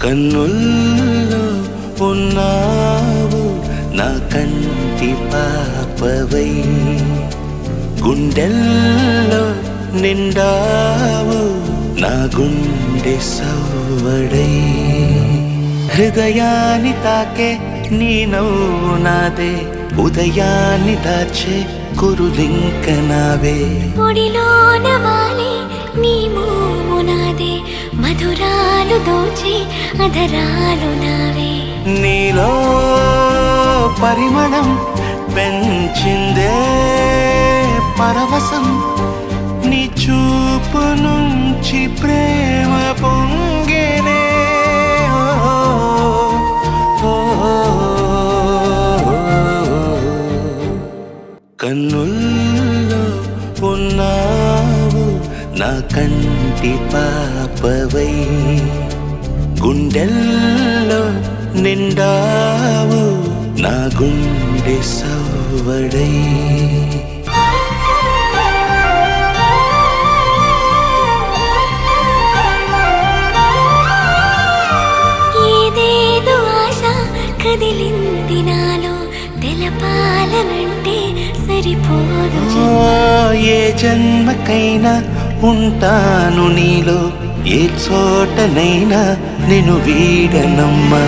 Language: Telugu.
కన్నుల్లో ఉన్నావు నా కంటి పాపవై, గుండెల్లో నిండావు నా గుండె సవ్వడై. హృదయాన్ని తాకే నీ నవ్వు నాదే, ఉదయాన్ని దాచే కురులింక నావే. ఒడిలోన వాలే నీ మోము నాదే, మధురాలు దోచే అధరాలు నావే. నీలో పరిమళం పెంచిందే పరవశం, నీ చూపు నుంచి ప్రేమ పొంగేనే. కన్నుల్లో ఉన్నావు నా కంటి పాపవై, గుండెల్లో నిండావు నా గుండె సవ్వడై. ఏదేదో ఆశ కదిలింది నాలో, తెలపాలనంటే సరిపోదు. ఏ జన్మకైనా ఉంటాను నీలో, ఏ చోటనైనా నిన్ను వీడనమ్మా.